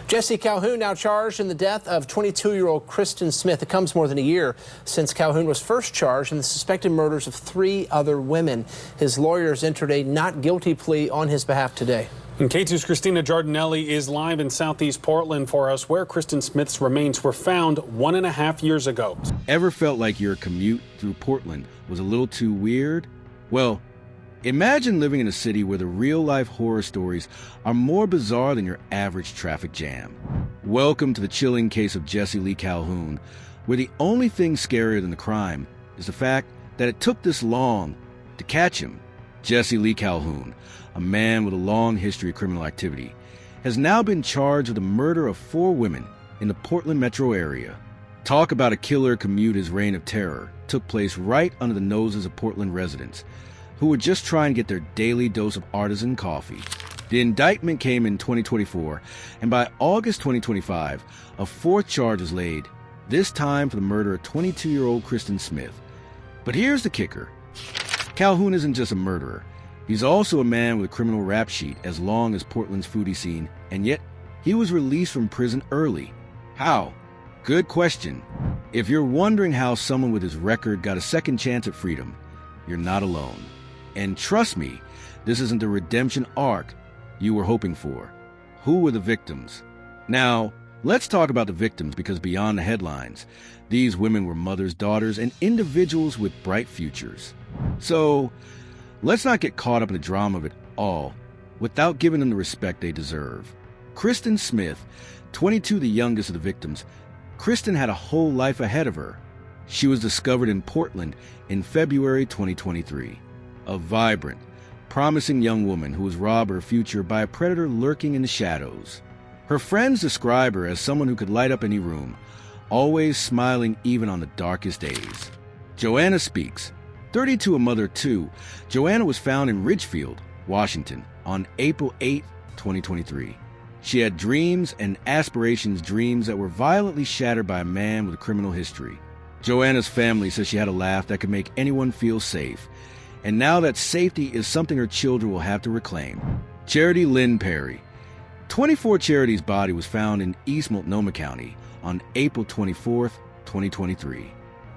Jesse Calhoun now charged in the death of 22-year-old Kristin Smith. It comes more than a year since Calhoun was first charged in the suspected murders of 3 other women. His lawyers entered a not guilty plea on his behalf today. And K2's Christina Giardinelli is live in Southeast Portland for us, where Kristin Smith's remains were found 1.5 years ago. Ever felt like your commute through Portland was a little too weird? Well, imagine living in a city where the real-life horror stories are more bizarre than your average traffic jam. Welcome to the chilling case of Jesse Lee Calhoun, where the only thing scarier than the crime is the fact that it took this long to catch him. Jesse Lee Calhoun, a man with a long history of criminal activity, has now been charged with the murder of 4 women in the Portland metro area. Talk about a killer commute. His reign of terror took place right under the noses of Portland residents who were just trying to get their daily dose of artisan coffee. The indictment came in 2024, and by August 2025, a 4th charge was laid, this time for the murder of 22-year-old Kristin Smith. But here's the kicker. Calhoun isn't just a murderer. He's also a man with a criminal rap sheet as long as Portland's foodie scene, and yet he was released from prison early. How? Good question. If you're wondering how someone with his record got a second chance at freedom, you're not alone. And trust me, this isn't the redemption arc you were hoping for. Who were the victims? Now, let's talk about the victims, because beyond the headlines, these women were mothers, daughters, and individuals with bright futures. So, let's not get caught up in the drama of it all without giving them the respect they deserve. Kristin Smith, 22, the youngest of the victims. Kristin had a whole life ahead of her. She was discovered in Portland in February 2023. A vibrant, promising young woman who was robbed of her future by a predator lurking in the shadows. Her friends describe her as someone who could light up any room, always smiling even on the darkest days. Joanna Speaks, 32, a mother of 2. Joanna was found in Ridgefield, Washington, on April 8, 2023. She had dreams and aspirations, dreams that were violently shattered by a man with a criminal history. Joanna's family says she had a laugh that could make anyone feel safe, and now that safety is something her children will have to reclaim. Charity Lynn Perry, 24, Charity's body was found in East Multnomah County on April 24, 2023.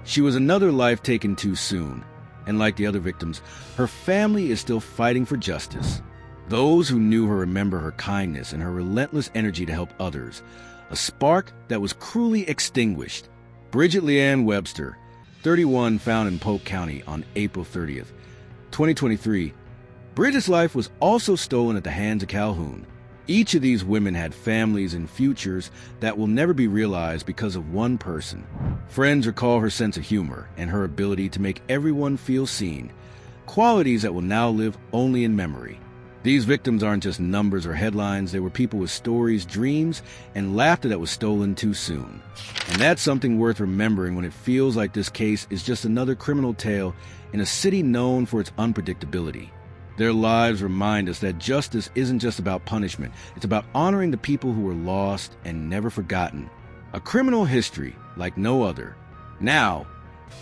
She was another life taken too soon, and like the other victims, her family is still fighting for justice. Those who knew her remember her kindness and her relentless energy to help others, a spark that was cruelly extinguished. Bridget Leanne Webster, 31, found in Polk County on April 30th, 2023. Bridget's life was also stolen at the hands of Calhoun. Each of these women had families and futures that will never be realized because of one person. Friends recall her sense of humor and her ability to make everyone feel seen, qualities that will now live only in memory. These victims aren't just numbers or headlines. They were people with stories, dreams, and laughter that was stolen too soon. And that's something worth remembering when it feels like this case is just another criminal tale in a city known for its unpredictability. Their lives remind us that justice isn't just about punishment. It's about honoring the people who were lost and never forgotten. A criminal history like no other. Now,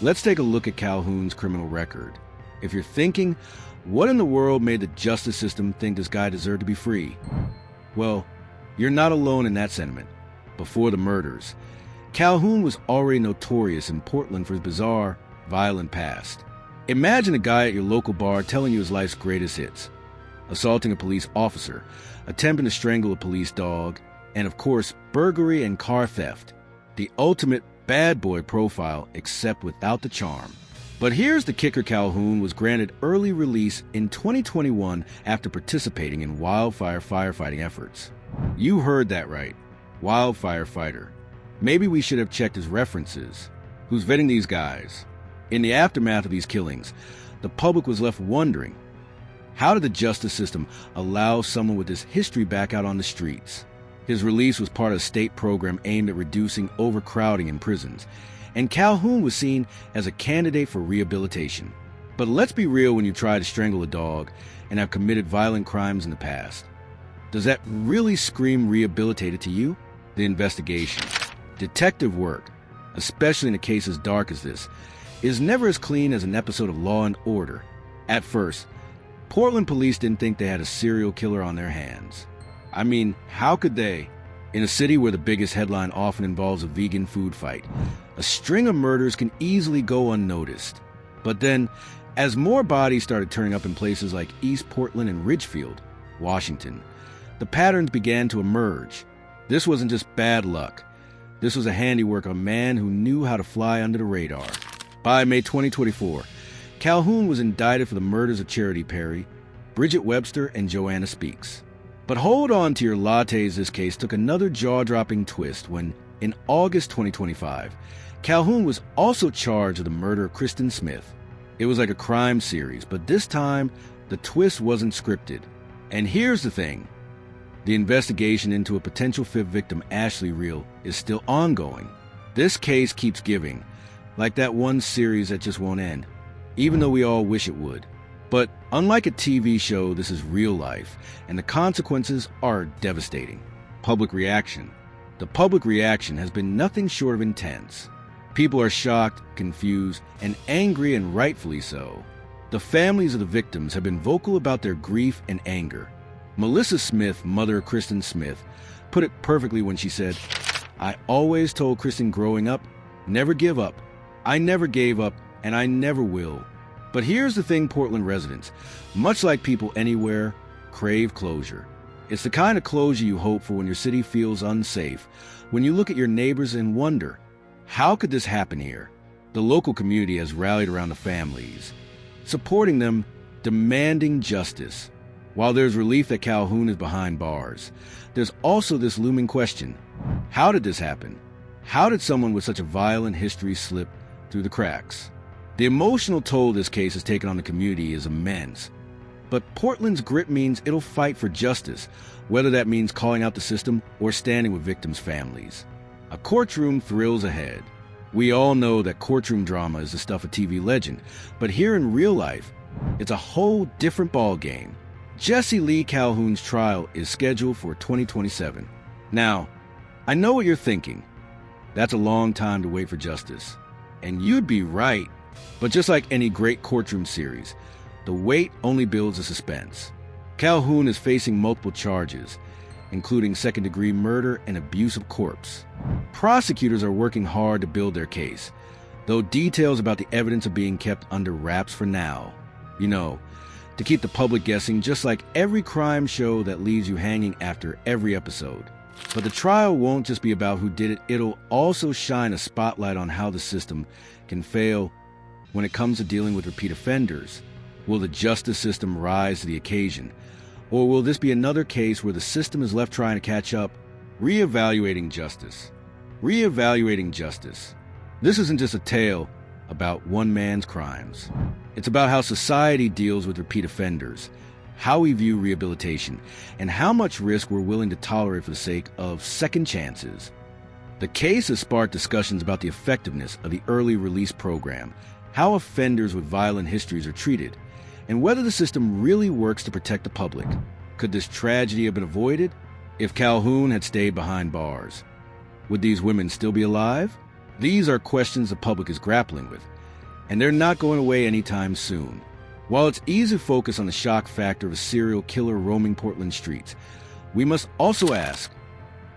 let's take a look at Calhoun's criminal record. If you're thinking, what in the world made the justice system think this guy deserved to be free? Well, you're not alone in that sentiment. Before the murders, Calhoun was already notorious in Portland for his bizarre, violent past. Imagine a guy at your local bar telling you his life's greatest hits. Assaulting a police officer, attempting to strangle a police dog, and of course, burglary and car theft. The ultimate bad boy profile, except without the charm. But here's the kicker. Calhoun was granted early release in 2021 after participating in wildfire firefighting efforts. You heard that right. Wildfire fighter. Maybe we should have checked his references. Who's vetting these guys? In the aftermath of these killings, the public was left wondering, how did the justice system allow someone with this history back out on the streets? His release was part of a state program aimed at reducing overcrowding in prisons, and Calhoun was seen as a candidate for rehabilitation. But let's be real, when you try to strangle a dog and have committed violent crimes in the past, does that really scream rehabilitated to you? The investigation, detective work, especially in a case as dark as this, is never as clean as an episode of Law and Order. At first, Portland police didn't think they had a serial killer on their hands. I mean, how could they? In a city where the biggest headline often involves a vegan food fight, a string of murders can easily go unnoticed. But then, as more bodies started turning up in places like East Portland and Ridgefield, Washington, the patterns began to emerge. This wasn't just bad luck. This was a handiwork of a man who knew how to fly under the radar. By May 2024, Calhoun was indicted for the murders of Charity Perry, Bridget Webster, and Joanna Speaks. But hold on to your lattes, this case took another jaw-dropping twist when, in August 2025, Calhoun was also charged with the murder of Kristin Smith. It was like a crime series, but this time, the twist wasn't scripted. And here's the thing. The investigation into a potential fifth victim, Ashley Reel, is still ongoing. This case keeps giving, like that one series that just won't end, even though we all wish it would. But unlike a TV show, this is real life, and the consequences are devastating. Public reaction. The public reaction has been nothing short of intense. People are shocked, confused, and angry, and rightfully so. The families of the victims have been vocal about their grief and anger. Melissa Smith, mother of Kristin Smith, put it perfectly when she said, "I always told Kristin growing up, never give up. I never gave up, and I never will." But here's the thing, Portland residents, much like people anywhere, crave closure. It's the kind of closure you hope for when your city feels unsafe, when you look at your neighbors and wonder, how could this happen here? The local community has rallied around the families, supporting them, demanding justice. While there's relief that Calhoun is behind bars, there's also this looming question. How did this happen? How did someone with such a violent history slip through the cracks? The emotional toll this case has taken on the community is immense. But Portland's grit means it'll fight for justice, whether that means calling out the system or standing with victims' families. A courtroom thrills ahead. We all know that courtroom drama is the stuff of TV legend, but here in real life, it's a whole different ballgame. Jesse Lee Calhoun's trial is scheduled for 2027. Now, I know what you're thinking. That's a long time to wait for justice. And you'd be right. But just like any great courtroom series, the wait only builds the suspense. Calhoun is facing multiple charges, including second-degree murder and abuse of corpse. Prosecutors are working hard to build their case, though details about the evidence are being kept under wraps for now. You know, to keep the public guessing, just like every crime show that leaves you hanging after every episode. But the trial won't just be about who did it, it'll also shine a spotlight on how the system can fail when it comes to dealing with repeat offenders. Will the justice system rise to the occasion? Or will this be another case where the system is left trying to catch up? Reevaluating justice. Reevaluating justice. This isn't just a tale about one man's crimes. It's about how society deals with repeat offenders, how we view rehabilitation, and how much risk we're willing to tolerate for the sake of second chances. The case has sparked discussions about the effectiveness of the early release program, how offenders with violent histories are treated, and whether the system really works to protect the public. Could this tragedy have been avoided if Calhoun had stayed behind bars? Would these women still be alive? These are questions the public is grappling with, and they're not going away anytime soon. While it's easy to focus on the shock factor of a serial killer roaming Portland streets, we must also ask,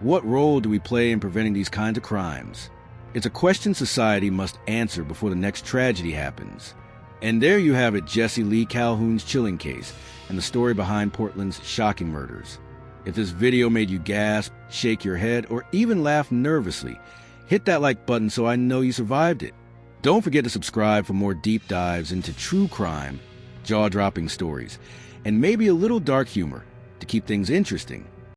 what role do we play in preventing these kinds of crimes? It's a question society must answer before the next tragedy happens. And there you have it, Jesse Lee Calhoun's chilling case and the story behind Portland's shocking murders. If this video made you gasp, shake your head, or even laugh nervously, hit that like button so I know you survived it. Don't forget to subscribe for more deep dives into true crime, jaw-dropping stories, and maybe a little dark humor to keep things interesting.